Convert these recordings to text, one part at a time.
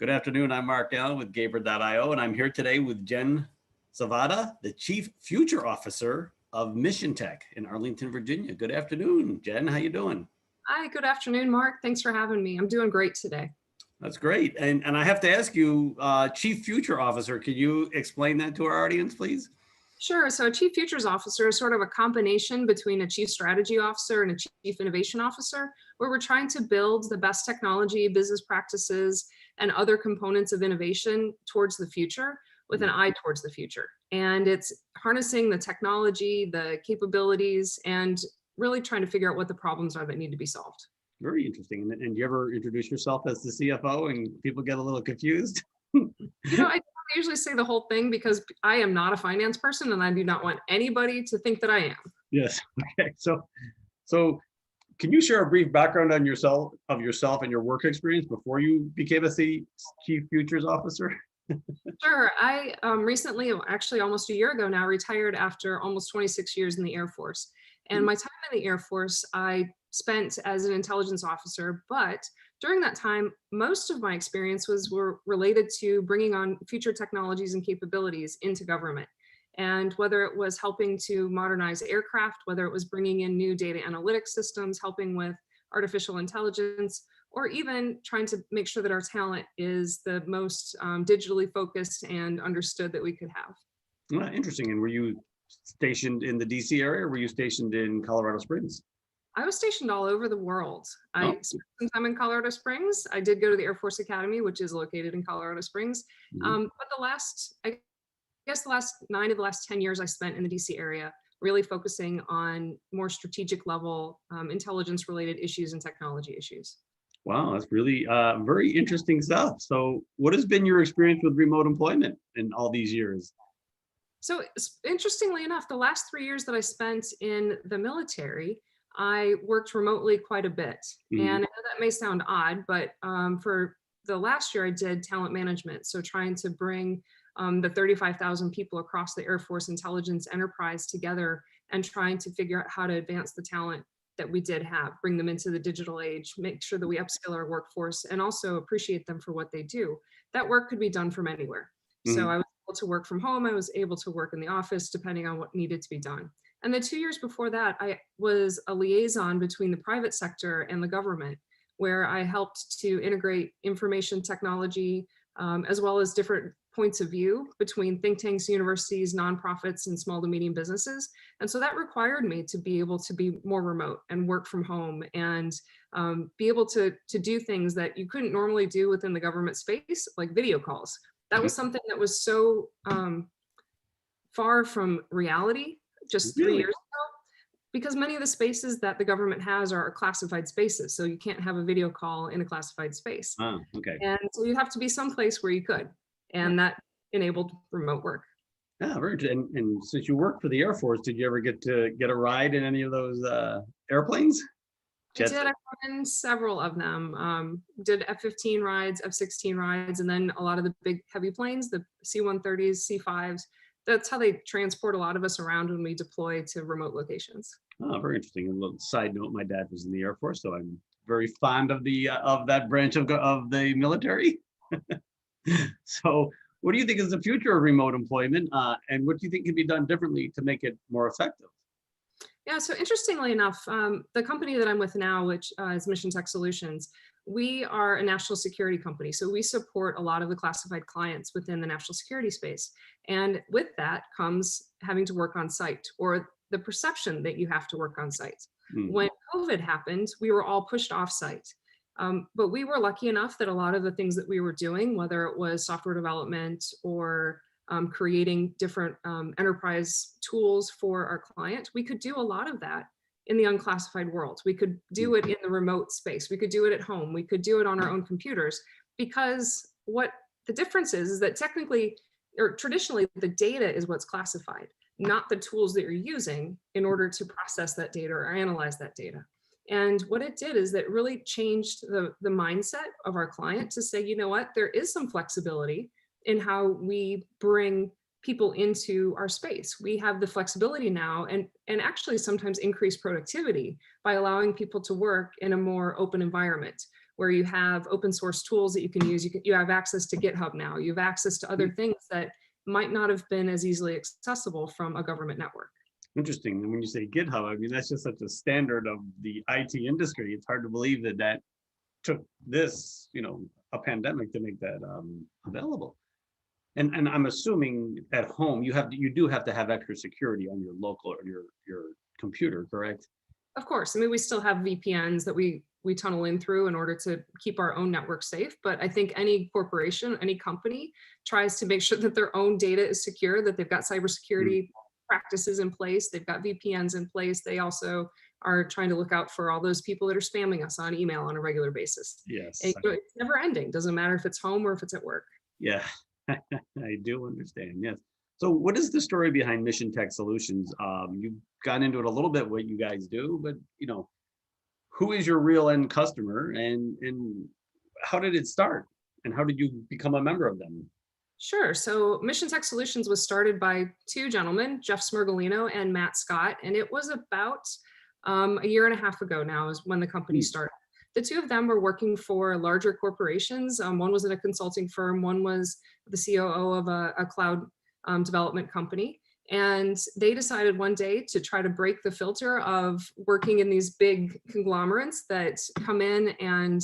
Good afternoon. I'm Mark Allen with Gaber.io, and I'm here today with Jen Zavada, the Chief Future Officer of Mission Tech in Arlington, Virginia. Good afternoon, Jen. How you doing? Hi, good afternoon, Mark. Thanks for having me. I'm doing great today. That's great. And I have to ask you, Chief Future Officer, could you explain that to our audience, please? Sure. So a Chief Futures Officer is sort of a combination between a Chief Strategy Officer and a Chief Innovation Officer, where we're trying to build the best technology, business practices, and other components of innovation towards the future with an eye towards the future. And it's harnessing the technology, the capabilities, and really trying to figure out what the problems are that need to be solved. Very interesting. And you ever introduce yourself as the CFO and people get a little confused? I usually say the whole thing because I am not a finance person and I do not want anybody to think that I am. Yes. Okay. So can you share a brief background on yourself and your work experience before you became a Chief Futures Officer? Sure. I recently, actually almost a year ago now, retired after almost 26 years in the Air Force. And my time in the Air Force, I spent as an intelligence officer, but during that time, most of my experience were related to bringing on future technologies and capabilities into government. And whether it was helping to modernize aircraft, whether it was bringing in new data analytics systems, helping with artificial intelligence, or even trying to make sure that our talent is the most digitally focused and understood that we could have. Interesting. And were you stationed in the DC area or were you stationed in Colorado Springs? I was stationed all over the world. I Oh. spent some time in Colorado Springs. I did go to the Air Force Academy, which is located in Colorado Springs. But I guess the last 9 of the last 10 years I spent in the DC area, really focusing on more strategic level intelligence related issues and technology issues. Wow, that's really very interesting stuff. So what has been your experience with remote employment in all these years? So interestingly enough, the last 3 years that I spent in the military, I worked remotely quite a bit. And I know that may sound odd, but for the last year I did talent management. So trying to bring the 35,000 people across the Air Force intelligence enterprise together and trying to figure out how to advance the talent that we did have, bring them into the digital age, make sure that we upskill our workforce and also appreciate them for what they do. That work could be done from anywhere. So I was able to work from home. I was able to work in the office depending on what needed to be done. And the 2 years before that, I was a liaison between the private sector and the government, where I helped to integrate information technology, as well as different points of view between think tanks, universities, nonprofits, and small to medium businesses. And so that required me to be able to be more remote and work from home and be able to do things that you couldn't normally do within the government space, like video calls. That was something that was so far from reality just 3 years ago, because many of the spaces that the government has are classified spaces. So you can't have a video call in a classified space. Oh, okay. And so you have to be someplace where you could. And that enabled remote work. Yeah, very interesting. And since you worked for the Air Force, did you ever get a ride in any of those airplanes? I did. I've in several of them. Did F-15 rides, F-16 rides, and then a lot of the big heavy planes, the C-130s, C-5s. That's how they transport a lot of us around when we deploy to remote locations. Oh, very interesting. A little side note: my dad was in the Air Force, so I'm very fond of that branch of the military. So, what do you think is the future of remote employment, and what do you think can be done differently to make it more effective? Yeah, so interestingly enough, the company that I'm with now, which is Mission Tech Solutions, we are a national security company. So we support a lot of the classified clients within the national security space. And with that comes having to work on site, or the perception that you have to work on site. When COVID happened, we were all pushed off site. But we were lucky enough that a lot of the things that we were doing, whether it was software development or creating different enterprise tools for our client, we could do a lot of that in the unclassified world. We could do it in the remote space. We could do it at home. We could do it on our own computers, because what the difference is that technically or traditionally the data is what's classified, not the tools that you're using in order to process that data or analyze that data. And what it did is that it really changed the mindset of our client to say, you know what, there is some flexibility in how we bring people into our space. We have the flexibility now and actually sometimes increase productivity by allowing people to work in a more open environment where you have open source tools that you can use. You have access to GitHub now. You have access to other things that might not have been as easily accessible from a government network. Interesting. And when you say GitHub, I mean, that's just such a standard of the IT industry. It's hard to believe that that took this, a pandemic to make that available. And I'm assuming at home you do have to have extra security on your local or your computer, correct? Of course. I mean, we still have VPNs that we tunnel in through in order to keep our own network safe. But I think any corporation, any company tries to make sure that their own data is secure, that they've got cybersecurity practices in place, they've got VPNs in place. They also are trying to look out for all those people that are spamming us on email on a regular basis. Yes. And, it's never ending. Doesn't matter if it's home or if it's at work. Yeah, I do understand. Yes. So what is the story behind Mission Tech Solutions? You've gone into it a little bit what you guys do, but who is your real end customer and how did it start? And how did you become a member of them? Sure. So Mission Tech Solutions was started by two gentlemen, Jeff Smergalino and Matt Scott, and it was about a year and a half ago now is when the company started. The two of them were working for larger corporations. One was in a consulting firm, one was the COO of a cloud development company. And they decided one day to try to break the filter of working in these big conglomerates that come in and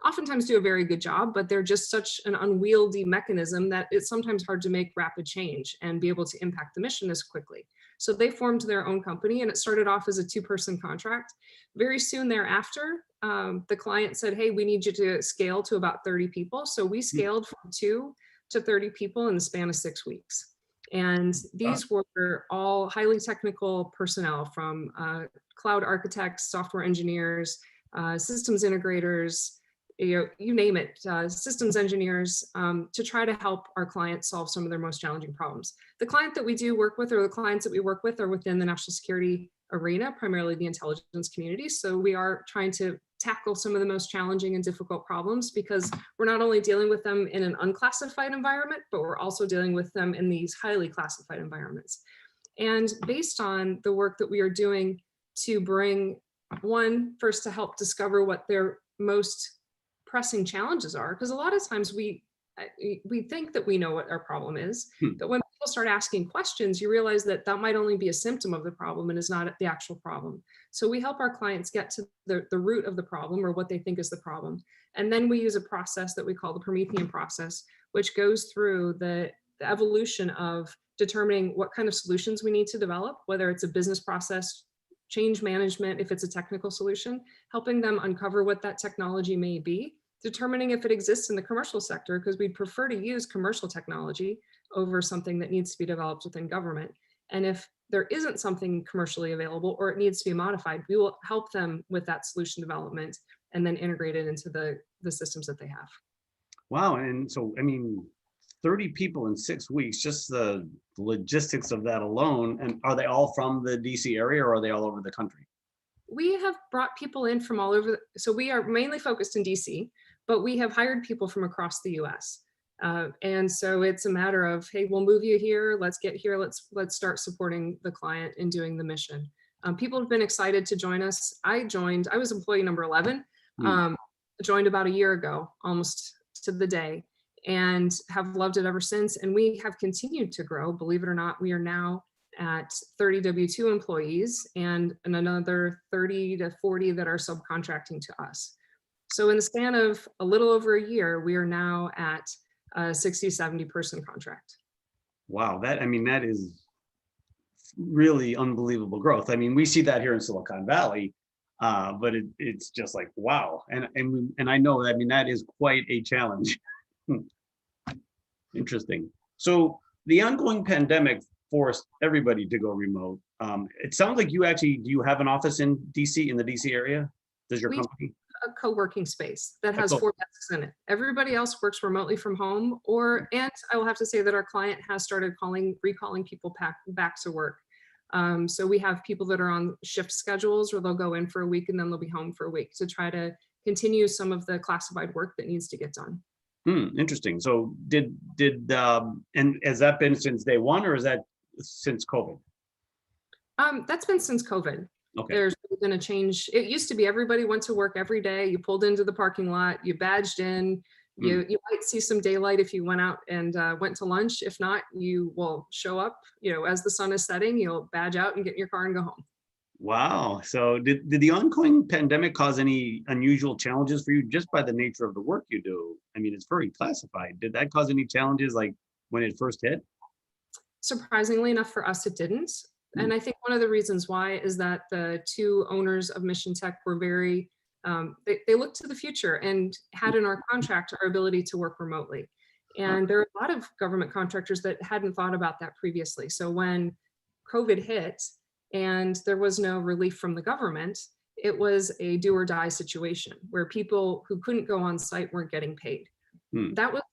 oftentimes do a very good job, but they're just such an unwieldy mechanism that it's sometimes hard to make rapid change and be able to impact the mission as quickly. So they formed their own company, and it started off as a 2-person contract. Very soon thereafter, the client said, hey, we need you to scale to about 30 people. So we scaled from 2 to 30 people in the span of 6 weeks. And these were all highly technical personnel from cloud architects, software engineers, systems integrators, you name it, systems engineers, to try to help our clients solve some of their most challenging problems. The client that we do work with, or the clients that we work with, are within the national security arena, primarily the intelligence community. So we are trying to tackle some of the most challenging and difficult problems because we're not only dealing with them in an unclassified environment, but we're also dealing with them in these highly classified environments. And based on the work that we are doing to bring first to help discover what their most pressing challenges are, because a lot of times we think that we know what our problem is, but when people start asking questions, you realize that that might only be a symptom of the problem and is not the actual problem. So we help our clients get to the root of the problem, or what they think is the problem. And then we use a process that we call the Promethean process, which goes through the evolution of determining what kind of solutions we need to develop, whether it's a business process, change management, if it's a technical solution, helping them uncover what that technology may be, determining if it exists in the commercial sector, because we'd prefer to use commercial technology over something that needs to be developed within government. And if there isn't something commercially available or it needs to be modified, we will help them with that solution development and then integrate it into the systems that they have. Wow. And so, I mean, 30 people in 6 weeks, just the logistics of that alone. And are they all from the DC area, or are they all over the country? We have brought people in from all over. So we are mainly focused in DC, but we have hired people from across the US. And so it's a matter of, hey, we'll move you here. Let's get here. Let's start supporting the client in doing the mission. People have been excited to join us. I was employee number 11, joined about a year ago, almost to the day, and have loved it ever since. And we have continued to grow. Believe it or not, we are now at 30 W-2 employees and another 30 to 40 that are subcontracting to us. So in the span of a little over a year, we are now at a 60, 70 person contract. Wow, that is really unbelievable growth. I mean, we see that here in Silicon Valley, but it's just like, wow. And I know, that is quite a challenge. Interesting. So the ongoing pandemic forced everybody to go remote. It sounds like do you have an office in DC, in the DC area? Does your company? A co-working space that has 4 desks in it. Everybody else works remotely from home, and I will have to say that our client has started recalling people back to work. So we have people that are on shift schedules where they'll go in for a week and then they'll be home for a week to try to continue some of the classified work that needs to get done. Interesting. So and has that been since day one, or is that since COVID? That's been since COVID. Okay. There's going to change. It used to be everybody went to work every day. You pulled into the parking lot, you badged in, Mm. you might see some daylight if you went out and went to lunch. If not, you will show up, as the sun is setting, you'll badge out and get in your car and go home. Wow. So did the ongoing pandemic cause any unusual challenges for you just by the nature of the work you do? I mean, it's very classified. Did that cause any challenges like when it first hit? Surprisingly enough for us, it didn't. Mm. And I think one of the reasons why is that the two owners of Mission Tech were very, they looked to the future and had in our contract our ability to work remotely. Huh. And there are a lot of government contractors that hadn't thought about that previously. So when COVID hit and there was no relief from the government, it was a do or die situation where people who couldn't go on site weren't getting paid. Hmm. That was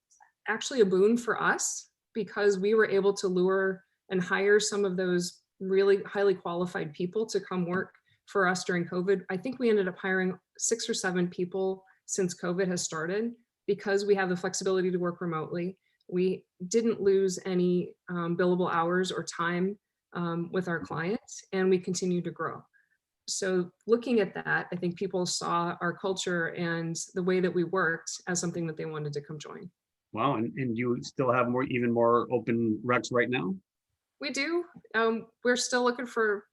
actually a boon for us because we were able to lure and hire some of those really highly qualified people to come work for us during COVID. I think we ended up hiring 6 or 7 people since COVID has started because we have the flexibility to work remotely. We didn't lose any billable hours or time with our clients, and we continue to grow. So looking at that, I think people saw our culture and the way that we worked as something that they wanted to come join. Wow. And you still have even more open recs right now? We do. We're still looking for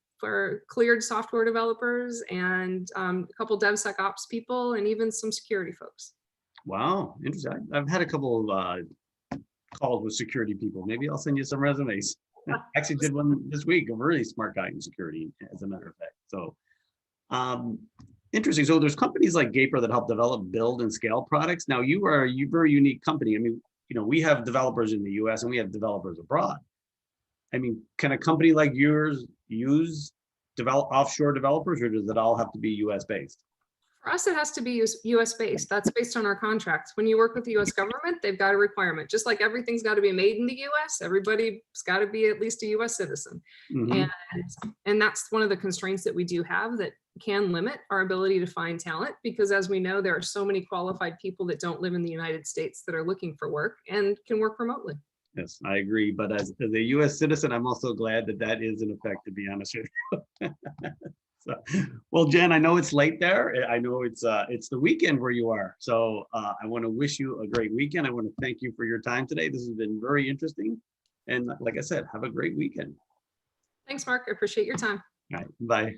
cleared software developers and a couple DevSecOps people and even some security folks. Wow. Interesting. I've had a couple of calls with security people. Maybe I'll send you some resumes. Actually did one this week, a really smart guy in security, as a matter of fact. So interesting. So there's companies like Gaper that help develop, build, and scale products. Now you are a very unique company. I mean, we have developers in the US and we have developers abroad. I mean, can a company like yours use offshore developers, or does it all have to be US based? For us, it has to be US based. That's based on our contracts. When you work with the US government, they've got a requirement. Just like everything's got to be made in the US, everybody's got to be at least a US citizen. Mhm. And that's one of the constraints that we do have that can limit our ability to find talent, because as we know, there are so many qualified people that don't live in the United States that are looking for work and can work remotely. Yes, I agree. But as a US citizen, I'm also glad that that is in effect, to be honest with you. So, well, Jen, I know it's late there. I know it's the weekend where you are. So I want to wish you a great weekend. I want to thank you for your time today. This has been very interesting. And like I said, have a great weekend. Thanks, Mark. I appreciate your time. All right, bye.